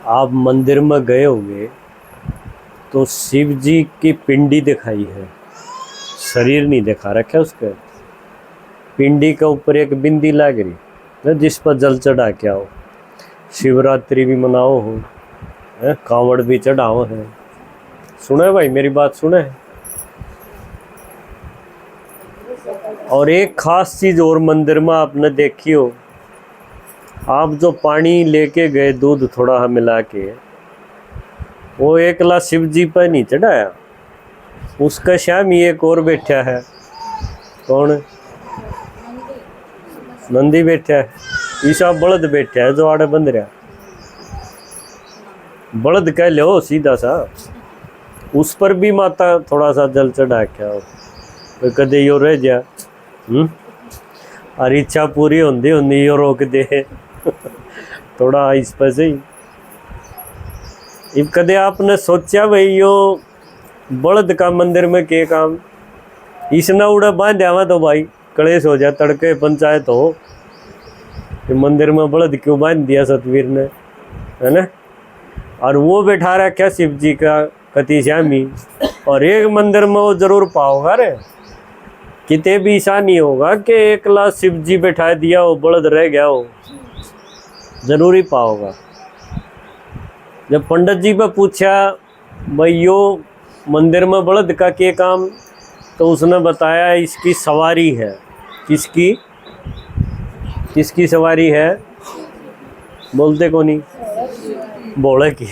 आप मंदिर में गए होंगे तो शिव जी की पिंडी दिखाई है, शरीर नहीं दिखा रखा उसका। पिंडी के ऊपर एक बिंदी लग रही है जिस पर जल चढ़ा के आओ। शिवरात्रि भी मनाओ हो, कांवड़ भी चढ़ाओ है। सुने भाई, मेरी बात सुने। और एक खास चीज और मंदिर में आपने देखी हो, आप जो पानी लेके गए दूध थोड़ा मिला के, वो एकला शिव जी पर नहीं चढ़ाया, उसका श्याम एक और बैठा है। कौन? नंदी बैठा है। ईसा बलद बैठा है जो आड़े बंद रहा, बलद कह लो सीधा सा। उस पर भी माता थोड़ा सा जल चढ़ा के आओ, तो कदे यो रह जा। और इच्छा पूरी होंदी होंदी यो रोक दे थोड़ा इस पर से ही। कदे आपने सोचा भाई यो बलद का मंदिर में के काम? इसने उड़ा बांध आवा तो भाई कलेश हो जाए, तड़के पंचायत हो कि मंदिर में बलद क्यों बांध दिया सतवीर ने, है ना। और वो बैठा रखा शिव जी का कति श्यामी, और एक मंदिर में वो जरूर पाओगा रे। किते भी ऐसा नहीं होगा कि एकला शिव जी बैठा दिया हो बलद रह गया हो, जरूर ही पाओगा। जब पंडित जी पे पूछा भाई यो मंदिर में बलद का क्या काम, तो उसने बताया इसकी सवारी है। किसकी? किसकी सवारी है? बोलते को नहीं, भोले की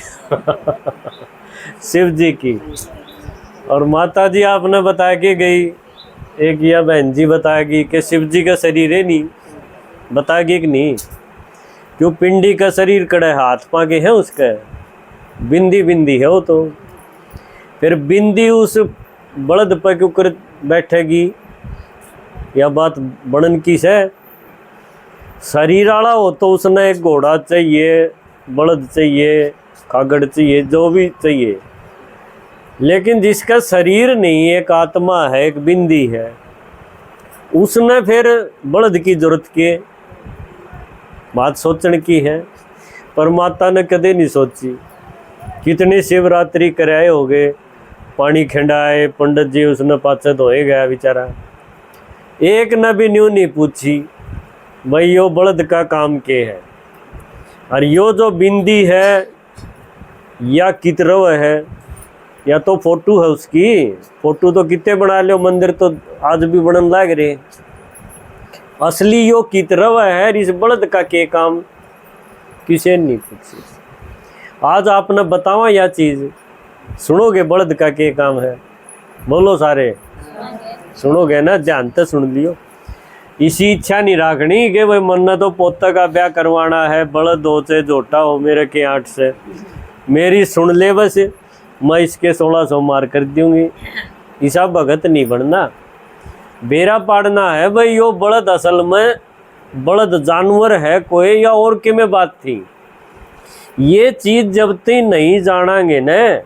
शिव जी की। और माता जी आपने बता के गई, एक या बहन जी बताएगी कि शिव जी का शरीर है नहीं, बताएगी कि नहीं? क्यों? पिंडी का शरीर कड़े हाथ पाके है उसका, बिंदी बिंदी है वो। तो फिर बिंदी उस बलद पर क्यों कर बैठेगी? या बात बनन की से। शरीर आला हो तो उसने एक घोड़ा चाहिए, बलद चाहिए, कागड़ चाहिए, जो भी चाहिए। लेकिन जिसका शरीर नहीं, एक आत्मा है, एक बिंदी है, उसने फिर बलद की जरूरत के बात सोचने की है। पर माता ने कदे नहीं सोची। कितनी शिवरात्रि कराए हो गए, पानी खिंडाए, पंडित जी उसने पाछे धोए गया बेचारा। एक ने भी न्यू नहीं पूछी भाई यो बलद का काम के है। और यो जो बिंदी है या कितरव है, या तो फोटो है उसकी। फोटो तो कितने बना लो, मंदिर तो आज भी बनन लग रहे। असली यो कितरव है, इस बलद का के काम किसे नहीं पूछी। आज आपने बतावा यह चीज, सुनोगे बलद का के काम है? बोलो सारे सुनोगे ना? ध्यान से सुन लियो। इसी इच्छा नहीं राखनी कि भाई मन ने तो पोता का ब्याह करवाना है, बलद हो से झोटा हो मेरे के 8 से। मेरी सुन ले बस, मैं इसके 1600 मार कर दूंगी। ऐसा भगत नहीं बनना, बेरा पाड़ना है भाई। यो बलद असल में बलद जानवर है कोई, या और के में बात थी। ये चीज जब तक नहीं जानांगे न,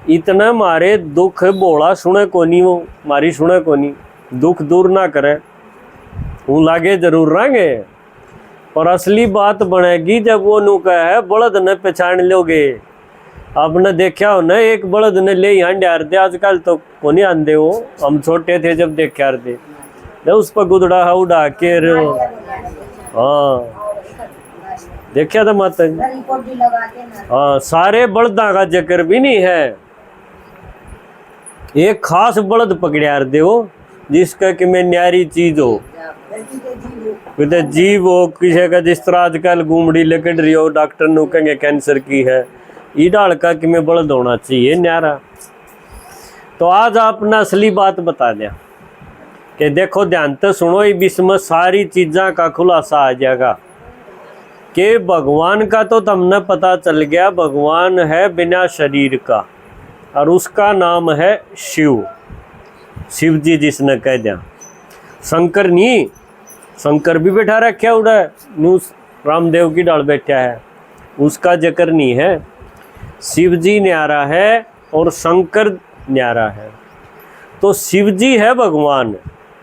इतना मारे दुख बोला सुने कोनी, वो मारी सुने कोनी, दुख दूर ना करे, वो लागे जरूर रहेंगे। पर असली बात बनेगी जब वो नुका है बलद ने पहचान लोगे। आपने देखा हो ना, एक बलद ने ले यहाँ डार दे, आजकल तो कोनी आंदे हो। हम छोटे थे जब देखा थे, उस पर गुदड़ा हा उड़ा के। हाँ देखा था माता जी। हाँ, सारे बलदा का जिक्र भी नहीं है। एक खास बलद पकड़िया दे हो जिसका कि मैं न्यारी चीज हो, कितने जीव हो, किसी का जिस तरह आजकल गुमड़ी लकड़ रही हो, डॉक्टर नु कहेंगे कैंसर की है, ई डाल का कि मैं बलद होना चाहिए न्यारा। तो आज आपने असली बात बता दिया कि देखो ध्यान से सुनो, इसमें सारी चीज़ा का खुलासा आ जाएगा कि भगवान का तो तुमने पता चल गया, भगवान है बिना शरीर का, और उसका नाम है शिव। शिव जी जिसने कह दिया, शंकर नहीं, शंकर भी बैठा रखा उड़ा न्यूज, रामदेव की डाल बैठा है, उसका जिक्र नहीं है। शिव जी न्यारा है और शंकर न्यारा है। तो शिव जी है भगवान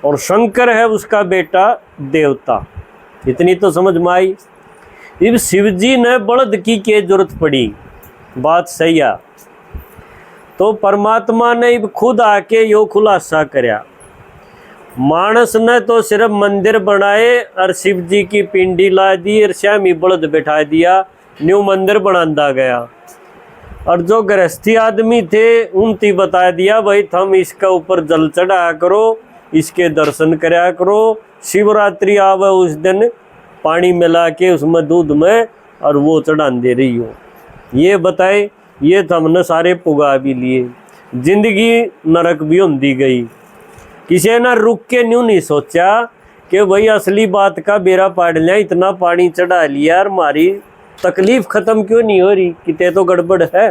और शंकर है उसका बेटा देवता। इतनी तो समझ में आई। इब शिव जी ने बलद की के जरूरत पड़ी, बात सही है। तो परमात्मा ने इब खुद आके यो खुलासा करया, मानस ने तो सिर्फ मंदिर बनाए और शिव जी की पिंडी ला दी और श्यामी बलद बैठा दिया, न्यू मंदिर बनांदा गया। और जो गृहस्थी आदमी थे उनती बता दिया, भाई थम इसका ऊपर जल चढ़ाया करो, इसके दर्शन कराया करो, शिवरात्रि आवे उस दिन पानी मिला के उसमें दूध में और वो चढ़ा दे रही हो। ये बताए, ये तो हमने सारे पुगा भी लिए, जिंदगी नरक भी होती गई। किसी ने रुक के न्यू नहीं सोचा कि भाई असली बात का बेरा पाड़ लिया, इतना पानी चढ़ा लिया और हमारी तकलीफ खत्म क्यों नहीं हो रही, कितने तो गड़बड़ है।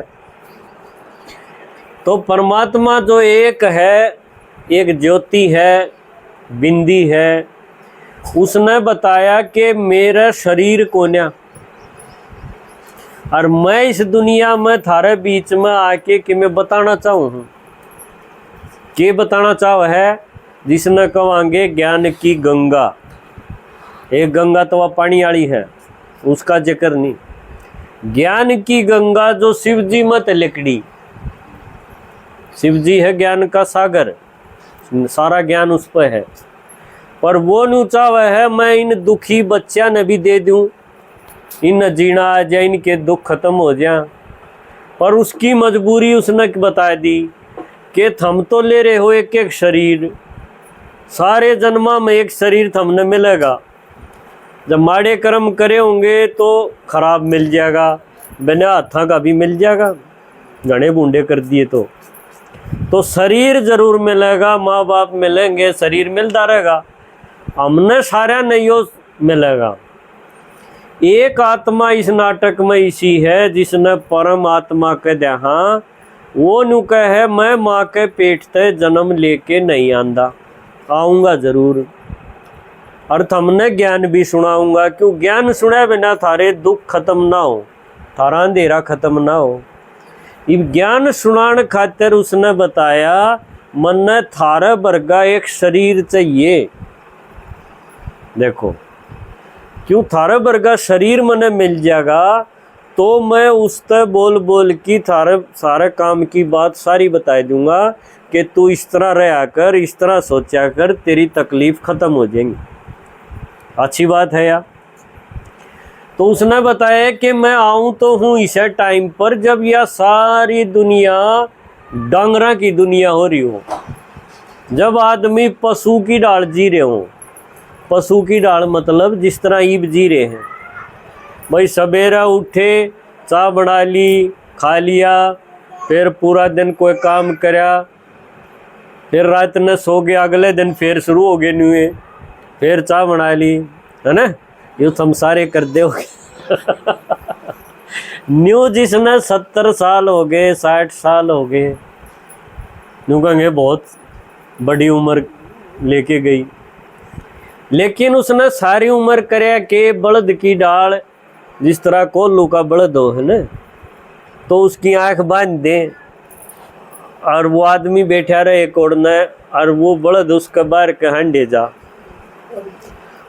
तो परमात्मा जो एक है, एक ज्योति है, बिंदी है, उसने बताया कि मेरा शरीर कोन्या और मैं इस दुनिया में थारे बीच में आके कि मैं बताना चाहूँ हूँ। के बताना चाहो है, जिसने कहेंगे ज्ञान की गंगा, एक गंगा तो वह पानी वाली है, उसका जिक्र नहीं। ज्ञान की गंगा जो शिव जी मत लिकड़ी, शिव जी है ज्ञान का सागर, सारा ज्ञान उस पर है। पर वो ऊंचा वह है मैं इन दुखी बच्चा ने भी दे दूं, इन जीना आ जाए, इनके दुख खत्म हो जाए। पर उसकी मजबूरी उसने बता दी कि थम तो ले रहे हो एक एक शरीर, सारे जन्मा में एक शरीर थमने मिलेगा। जब माड़े कर्म करे होंगे तो खराब मिल जाएगा, बिना हाथा का भी मिल जाएगा, घने बूंदे कर दिए तो शरीर जरूर मिलेगा, माँ बाप मिलेंगे, शरीर मिलता रहेगा, हमने सारा नहीं मिलेगा। एक आत्मा इस नाटक में इसी है जिसने परम आत्मा कह दिया, हाँ वो नु कहे मैं माँ के पेट से जन्म लेके नहीं आंदा, आऊँगा जरूर और थमने ज्ञान भी सुनाऊंगा। क्यों ज्ञान सुने बिना थारे दुख खत्म ना हो, थारा अंधेरा खत्म ना हो। इब ज्ञान सुनान खातिर उसने बताया मन थारा वर्गा एक शरीर चाहिए। देखो क्यों थारा वर्गा शरीर मने मिल जाएगा तो मैं उस तक बोल बोल की थारे सारे काम की बात सारी बता दूंगा कि तू इस तरह रहा कर, इस तरह सोचा कर, तेरी तकलीफ खत्म हो जाएगी। अच्छी बात है यार। तो उसने बताया कि मैं आऊं तो हूँ इस टाइम पर जब यह सारी दुनिया डांगरा की दुनिया हो रही हो, जब आदमी पशु की डाल जी रहे हो। पशु की डाल मतलब जिस तरह ईब जी रहे हैं, भाई सवेरा उठे, चाय बना ली, खा लिया, फिर पूरा दिन कोई काम करया, फिर रात ने सो गया, अगले दिन फिर शुरू हो गए न्यूए, फिर चाय बना ली, है ना, ये हम सारे कर दे न्यू जिसने 70 साल हो गए, 60 साल हो गए, न्यू कहेंगे बहुत बड़ी उम्र लेके गई। लेकिन उसने सारी उम्र करया के बलद की डाल, जिस तरह कोल्लू का बलद हो, है ना, तो उसकी आंख बांध दे और वो आदमी बैठा रहे कोड़ने और वो बलद उसके बाहर के हांडे जा।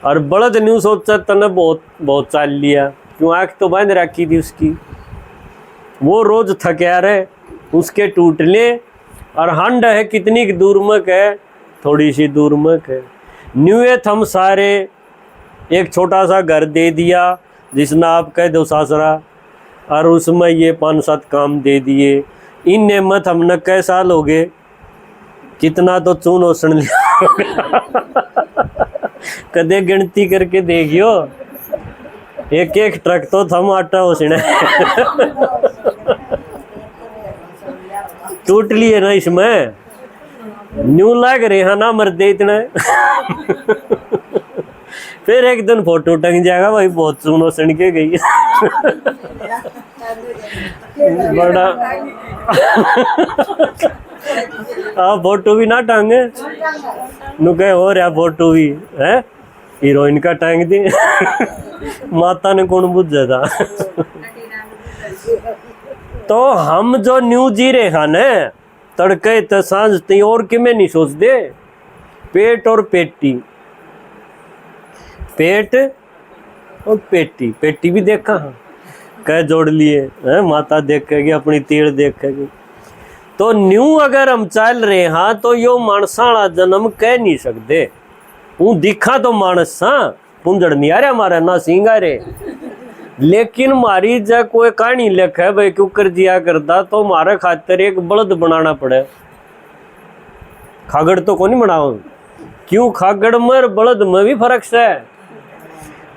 और बलद न्यू सोचा तने बहुत बहुत चाल लिया, क्यों आंख तो बांध रखी थी उसकी, वो रोज थका रहे, उसके टूट ले और हांडा है कितनी दूर में है, थोड़ी सी दूर में है। न्यूए थम सारे एक छोटा सा घर दे दिया जिसना आप कह दो सासरा, और उसमें ये 5-7 काम दे दिए। इन नेमत हमने कै साल हो गए, कितना तो चून ओसण लिया कदे गिनती करके देखियो, एक एक ट्रक तो थम आटा ओसने टूट लिए ना इसमें, न्यू लाग रहे हैं ना मर्दे इतना फिर एक दिन फोटो टंग जाएगा, भाई बहुत सुनो सुन के गई बड़ा फोटो भी ना टांगे नु कहे हो रहा फोटो भी है, हीरोइन का टांग दी माता ने कौन बुझा था तो हम जो न्यू जी रहे हैं न तड़के तो सांझ ती और कि में नहीं सोच दे, पेट और पेटी, पेट और पेटी, पेटी भी देखा कह जोड़ लिए हैं, माता देखेगी अपनी तीर देखेगी। तो न्यू अगर हम चल रहे हाँ तो यो मानसाला जन्म कह नहीं सकते। हूँ दिखा तो मानस सा पुंजड़ नहीं आ रहा हमारा ना सिंह आ रहे, लेकिन मारी जब कोई कहानी लिखे भाई क्यों कर दिया करता तो हमारे खातिर एक बलद बनाना पड़े। खागड़ तो को नहीं बनाओ, क्यों खागड़ में और बलद में भी फर्क है।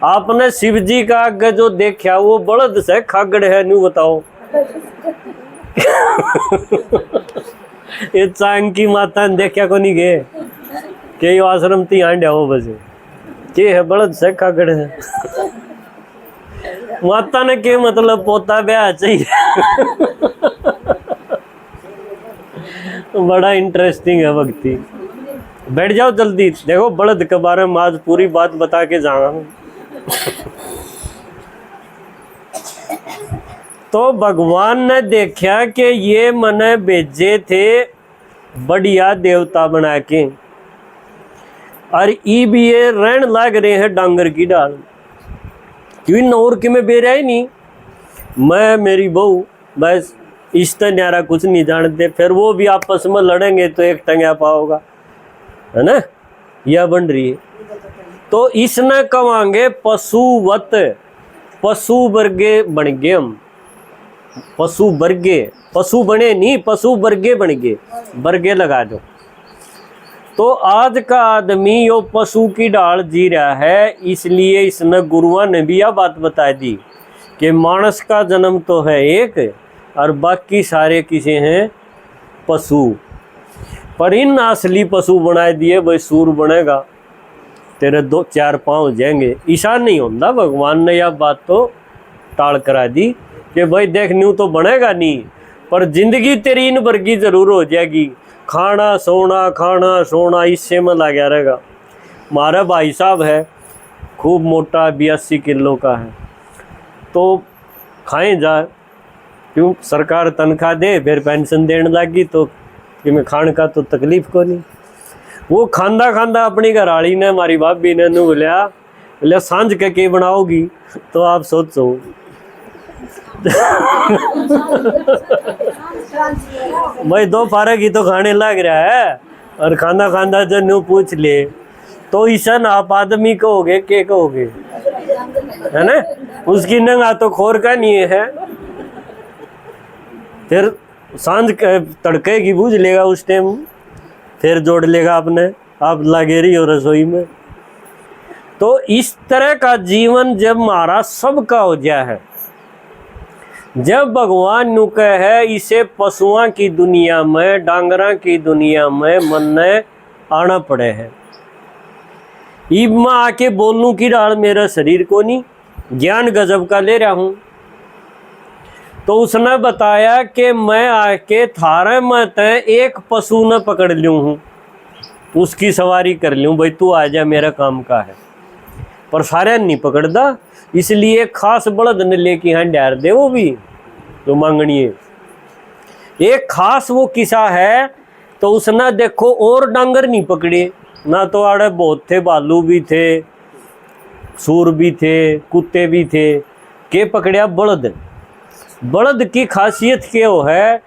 आपने शिव जी का आगे जो देखा वो बलद से खागड़ है, न्यू बताओ। ये चांग की माता ने देखा को नहीं गए के यो आश्रम ती आंड्या हो बजे के है बलद से खागड़ है। माता ने के मतलब पोता ब्याह चाहिए। बड़ा इंटरेस्टिंग है भक्ति। बैठ जाओ जल्दी, देखो बलद के बारे में आज पूरी बात बता के जाना। तो भगवान ने देखा कि ये मने भेजे थे बढ़िया देवता बना के, और इब ये रहन लाग रहे हैं डांगर की डाल, क्यों नौर के में बेरा ही नहीं। मैं मेरी बहू बस इस तरह न्यारा कुछ नहीं जानते, फिर वो भी आपस में लड़ेंगे तो एक टंगा पाओगा, है ना, यह बन रही है। तो इसने कवांगे पशुवत, पशु वर्गे बन गए हम, पशु वर्गे, पशु बने नहीं पशु वर्गे बन गए, वर्गे लगा दो। तो आज का आदमी यो पशु की डाल जी रहा है, इसलिए इसने गुरुआ ने भी यह बात बता दी कि मानस का जन्म तो है एक और बाकी सारे किसे हैं पशु। पर इन असली पशु बनाए दिए भाई सूर बनेगा तेरे 2-4 पाँव हो जाएंगे, ईशा नहीं होता। भगवान ने यह बात तो टाल करा दी कि भाई देख न्यू तो बनेगा नहीं, पर जिंदगी तेरी इन वर्गी जरूर हो जाएगी, खाना सोना इससे में लगा रहेगा। हमारा भाई साहब है खूब मोटा 82 किलो का है, तो खाएं जा, क्यों सरकार तनख्वाह दे फिर पेंशन देने लगी तो कि मैं खाने का तो तकलीफ को नहीं। वो खांदा खांदा अपनी घरवाली ने हमारी भाभी ने नू बोलिया सांझ के बनाओगी, तो आप सोचो। भाई 2 फारक ही तो खाने लग रहा है और खाना खांदा जो न्यू पूछ ले तो ईशन आप आदमी कहोगे के कहोगे, है ना। उसकी नंगा तो खोर का नहीं है, फिर सांझ तड़के की बूझ लेगा उस टाइम, फिर जोड़ लेगा अपने आप लागे रही हो रसोई में। तो इस तरह का जीवन जब हमारा सबका हो गया है, जब भगवान नु है इसे पशुओं की दुनिया में डांगरा की दुनिया में मन ने आना पड़े है। ईब में आके बोलूं की डाल मेरा शरीर को नहीं, ज्ञान गजब का ले रहा हूं। तो उसने बताया कि मैं आके थारे में तय एक पशु न पकड़ लूँ हूँ, उसकी सवारी कर लूँ, भाई तू आ जा मेरा काम का है। पर सारे नहीं पकड़दा, इसलिए खास बड़द ने लेके यहाँ डार दे, वो भी तो मांगनी है एक खास वो किसा है। तो उसने देखो और डांगर नहीं पकड़े ना, तो आड़े बहुत थे, भालू भी थे, सूर भी थे, कुत्ते भी थे, के पकड़िया बड़द। बड़द की खासियत क्या है,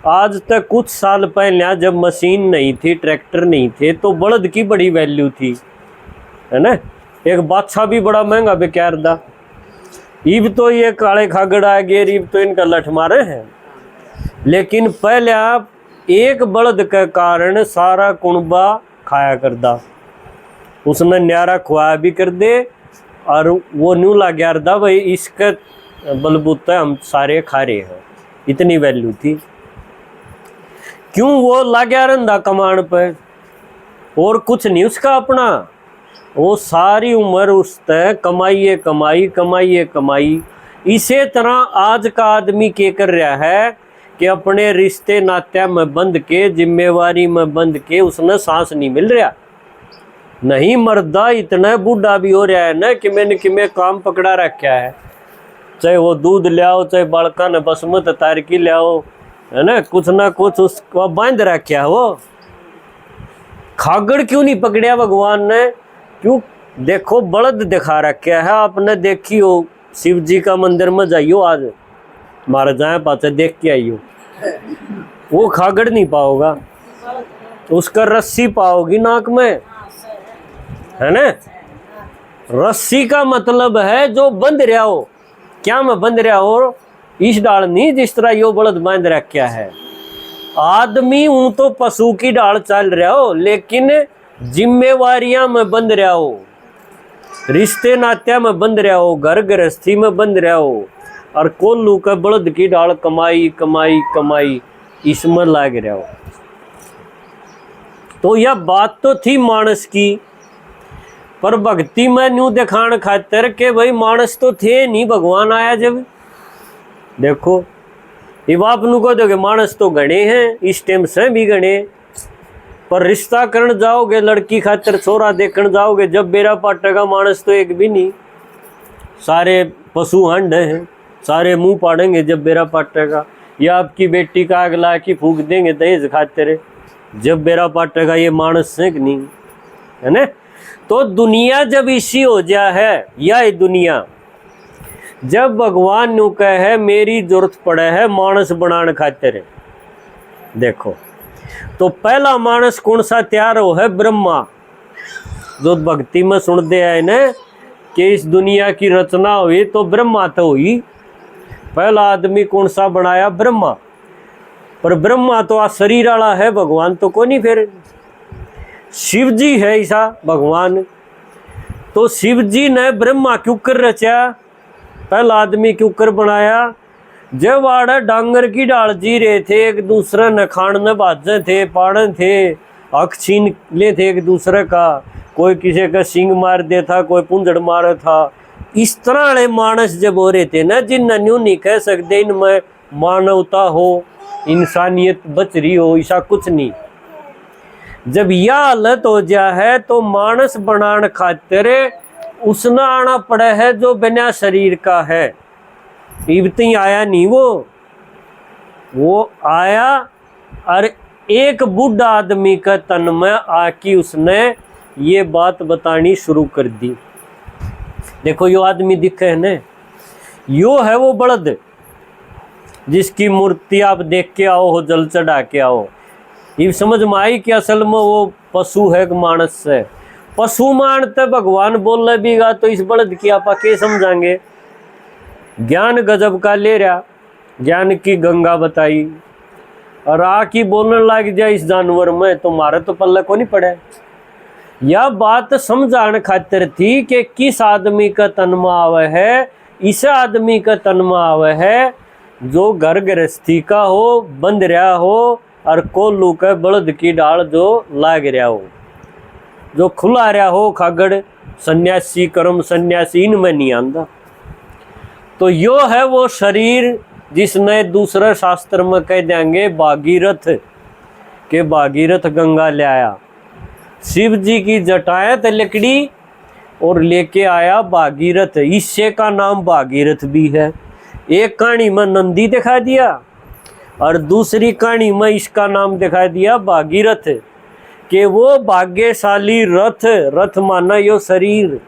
आज तक कुछ साल पहले जब मशीन नहीं थी, ट्रैक्टर नहीं थे, तो बड़द की बड़ी वैल्यू थी, है ना। एक बादशाह भी बड़ा महंगा बेकार था। ईब तो ये काले खागड़ आ गए, ईब तो इनका लठ मारे हैं, लेकिन पहले आप एक बड़द के कारण सारा कुणबा खाया करता, उसने न्यारा खुआ भी कर दे और वो न्यू ला गया था भाई इसके बलबूते हम सारे खा रहे हैं, इतनी वैल्यू थी। क्यों वो ला गया रंधा कमान पे और कुछ नहीं उसका अपना, वो सारी उम्र उस तय कमाइए कमाई। इसी तरह आज का आदमी क्या कर रहा है कि अपने रिश्ते नात्या में बंद के, जिम्मेवारी में बंद के, उसने सांस नहीं मिल रहा। नहीं मर्दा इतना बूढ़ा भी हो रहा है ना कि मैंने कि मैं काम पकड़ा रखा है, चाहे वो दूध ले आओ, चाहे बालका ने बसमत तारकी ले आओ, है ना, कुछ ना कुछ उसको बांध रखा है। वो खागड़ क्यों नहीं पकड़िया भगवान ने, क्यों देखो बलद दिखा रखा है आपने, देखियो शिव जी का मंदिर में जाइयो आज, मारा जाए पाचे देख के आइयो, वो खागड़ नहीं पाओगा, उसका रस्सी पाओगी नाक में, है ना। रस्सी का मतलब है जो बंध रहा हो, क्या मैं बंध रहा हो, इस डाल नहीं जिस तरह यो बलद बांध रखा है। आदमी हूं तो पशु की डाल चल रहा हो, लेकिन जिम्मेवारियां में बंध रहा हो, रिश्ते नात्या में बंध रहा हो, घर गृहस्थी में बंध रहा हो, और कोल्लू का बलद की डाल कमाई कमाई कमाई इसमें लाग रहा हो। तो यह बात तो थी मानस की, पर भक्ति में न्यू दिखाने खातर के भाई मानस तो थे नहीं, भगवान आया जब। देखो ये बाप नु को दोगे मानस तो गणे हैं, इस टाइम से भी गणे, पर रिश्ता करने जाओगे, लड़की खातर छोरा देखने जाओगे, जब बेरा पाटेगा मानस तो एक भी नहीं, सारे पशु हंड हैं, सारे मुंह पाड़ेंगे जब बेरा पाटेगा, या आपकी बेटी का आग ला के फूक देंगे दहेज खातिर, जब बेरा पाटेगा ये मानस से नहीं, है ना। तो दुनिया जब इसी हो जा है, या दुनिया जब भगवान नु कहे मेरी जरूरत पड़े है मानस बनाने खातिर, देखो तो पहला मानस कौन सा तैयार हो है, ब्रह्मा, जो भक्ति में सुन दे है ना कि इस दुनिया की रचना हुई तो ब्रह्मा तो हुई, पहला आदमी कौन सा बनाया, ब्रह्मा। पर ब्रह्मा तो आ शरीर वाला है, भगवान तो कोई नहीं, फिर शिव जी है ऐसा भगवान। तो शिव जी ने ब्रह्मा क्यों कर रचा, पहला आदमी क्यों कर बनाया, जब आड़े डांगर की डाल जी रहे थे, एक दूसरे ने खाने बाजे थे, पाड़े थे, हक छीन ले थे एक दूसरे का, कोई किसी का सिंग मार दे था, कोई पुंजड़ मारा था, इस तरह वाले मानस जब हो रहे थे ना, जिन न्यू नहीं कह सकते इनमें मानवता हो, इंसानियत बच रही हो, ऐसा कुछ नहीं। जब यह हालत हो जा है तो मानस बनाने खातिर उसने आना पड़ा है जो बिना शरीर का है, इबती आया नहीं, वो आया और एक बूढ़ा आदमी का तन में आके उसने ये बात बतानी शुरू कर दी। देखो यो आदमी दिखे है ना, यो है वो बलद जिसकी मूर्ति आप देख के आओ हो, जल चढ़ा के आओ, ये समझ में आई कि असल में वो पशु है मानस से, पशु मानते भगवान बोल बीगा, तो इस बलद की आप के समझाएंगे। ज्ञान गजब का ले रहा, ज्ञान की गंगा बताई, और आकी बोलने लग जाए इस जानवर में, तो मारे तो पल्ले को नहीं पड़े। यह बात समझाने खातिर थी कि किस आदमी का तन में आवे है, इस आदमी का तन में आवे है जो घर गृहस्थी का हो, बंद रहा हो, और कोल्लू के बलद की डाल जो लाग रहा हो, जो खुला रहा हो, खागड़ सन्यासी कर्म सन्यासी इनमें नहीं आंदा। तो यो है वो शरीर जिसने दूसरे शास्त्र में कह देंगे भागीरथ, के भागीरथ गंगा ले आया, शिव जी की जटाएं तो लकड़ी और लेके आया भागीरथ, इससे का नाम भागीरथ भी है। एक कहानी में नंदी दिखा दिया और दूसरी कहानी में इसका नाम दिखा दिया भागीरथ, कि वो भाग्यशाली रथ, रथ माना यो शरीर,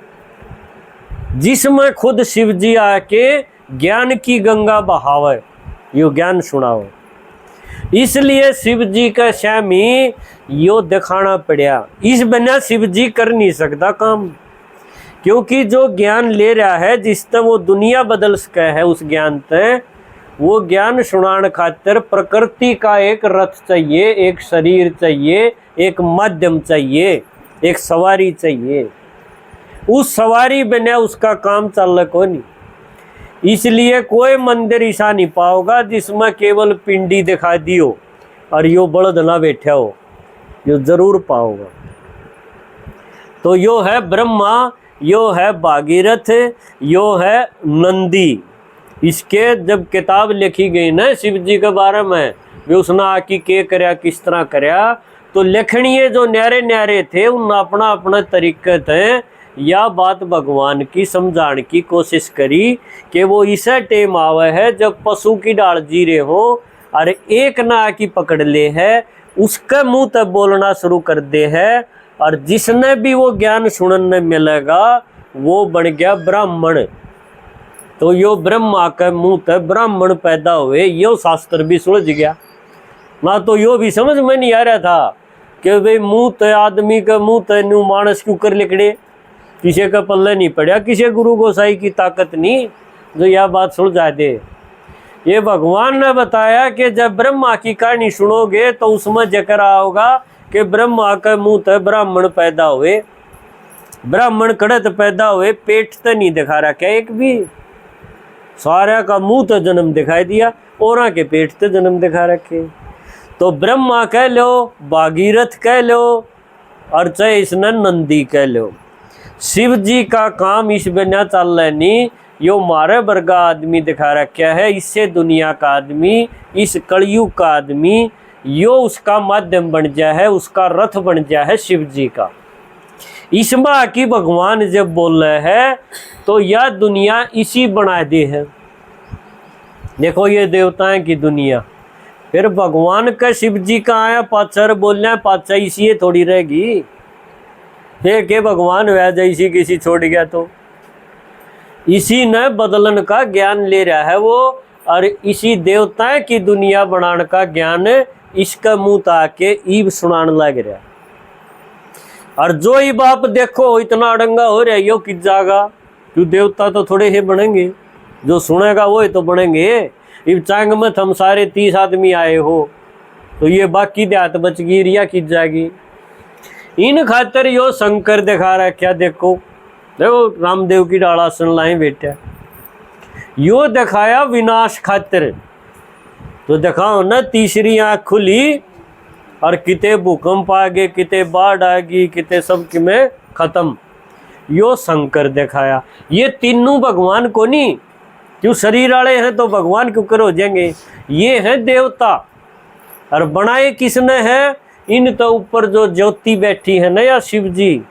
जिसमें खुद शिव जी आके ज्ञान की गंगा बहावे, यो ज्ञान सुनाओ। इसलिए शिव जी का श्यामी यो दिखाना पड़ा, इस बिना शिव जी कर नहीं सकता काम, क्योंकि जो ज्ञान ले रहा है जिससे वो दुनिया बदल सके है, उस ज्ञान से वो ज्ञान सुनाने खातिर प्रकृति का एक रथ चाहिए, एक शरीर चाहिए, एक माध्यम चाहिए, एक सवारी चाहिए, उस सवारी बिना उसका काम चल को नहीं। इसलिए कोई मंदिर ऐसा नहीं पाओगा जिसमें केवल पिंडी दिखा दियो और यो बलद ना बैठा हो, यो जरूर पाओगा। तो यो है ब्रह्मा, यो है भागीरथ, यो है नंदी। इसके जब किताब लिखी गई ना शिव जी के बारे में, वे उसने आकी के करया, किस तरह करया, तो लेखनीय जो न्यारे न्यारे थे उन अपना अपना तरीके थे, या बात भगवान की समझाने की कोशिश करी कि वो इसे टेम आवे है जब पशु की डाल जी रहे हो और एक ना आकी पकड़ ले है, उसके मुंह तक बोलना शुरू कर दे है और जिसने भी वो ज्ञान सुनने मिलेगा वो बन गया ब्राह्मण। तो यो ब्रह्मा के मुंह ते ब्राह्मण पैदा हुए, यो शास्त्र भी सुलझ गया ना। तो यो भी समझ में नहीं आ रहा था कि भाई मुंह ते आदमी के मुंह ते न्यू मानस क्यों कर लिखड़े, किसी का पल्ले नहीं पड़ा, किसी गुरु गोसाई की ताकत नहीं जो यह बात सुलझा दे। ये भगवान ने बताया कि जब ब्रह्मा की कहानी सुनोगे तो उसमें जिक्र होगा कि ब्रह्मा के मुंह ते ब्राह्मण पैदा हुए। ब्राह्मण कड़त पैदा हुए, पेट तो नहीं दिखा रखा एक भी, सारा का मुंह तो जन्म दिखाई दिया, और के पेट तो जन्म दिखा रखे। तो ब्रह्मा कह लो, भागीरथ कह लो, और चाहे इसने नंदी कह लो, शिव जी का काम इस बिना चल रहा नहीं। यो मारे वर्गा आदमी दिखा रखा है, इससे दुनिया का आदमी, इस कलयुग का आदमी, यो उसका माध्यम बन जाए है, उसका रथ बन जाए है शिव जी का। इसमें की भगवान जब बोल रहे हैं तो यह दुनिया इसी बना दी है। देखो ये देवताएं की दुनिया, फिर भगवान का शिव जी का आया पाचर बोलना, पाचा इसी थोड़ी रहेगी। फिर के भगवान वह जैसी किसी छोड़ गया तो इसी ने बदलन का ज्ञान ले रहा है वो, और इसी देवताएं की दुनिया बनाने का ज्ञान इसका मुंह ताके ईब सुनाने लग रहा। और जो ही बाप देखो इतना अड़ंगा हो रहा है, यो किस जागा, क्यों देवता तो थोड़े ही बनेंगे, जो सुनेगा वो ही तो बनेंगे। इब चांग में हम सारे 30 आदमी आए हो तो ये बाकी देहात बच गई, रिया किस जाएगी। इन खातर यो शंकर दिखा रहा है क्या, देखो देखो रामदेव की डाला सुन लाई बेटा, यो दिखाया विनाश खातिर। तो दिखाओ ना तीसरी आंख खुली और किते भूकंप आ गए, किते बाढ़ आ गई, किते सब में खत्म, यो शंकर दिखाया। ये तीनों भगवान को नहीं, क्यों शरीर वाले हैं तो भगवान क्यों कर हो जाएंगे, ये हैं देवता। और बनाए किसने है, इन तो ऊपर जो ज्योति बैठी है ना या शिव जी,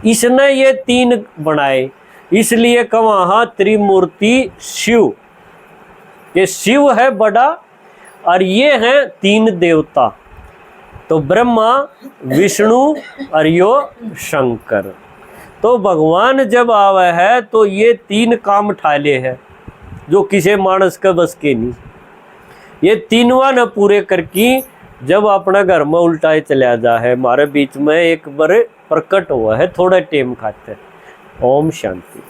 इसने ये 3 बनाए। इसलिए कहा त्रिमूर्ति शिव, ये शिव है बड़ा और ये हैं 3 देवता, तो ब्रह्मा, विष्णु और यो शंकर। तो भगवान जब आवे है तो ये 3 काम ठाले हैं जो किसी मानस का बस के नहीं। ये 3वां न पूरे करके जब अपना घर में उल्टाए चला जा है, हमारे बीच में एक बार प्रकट हुआ है थोड़ा टाइम खाते। ओम शांति।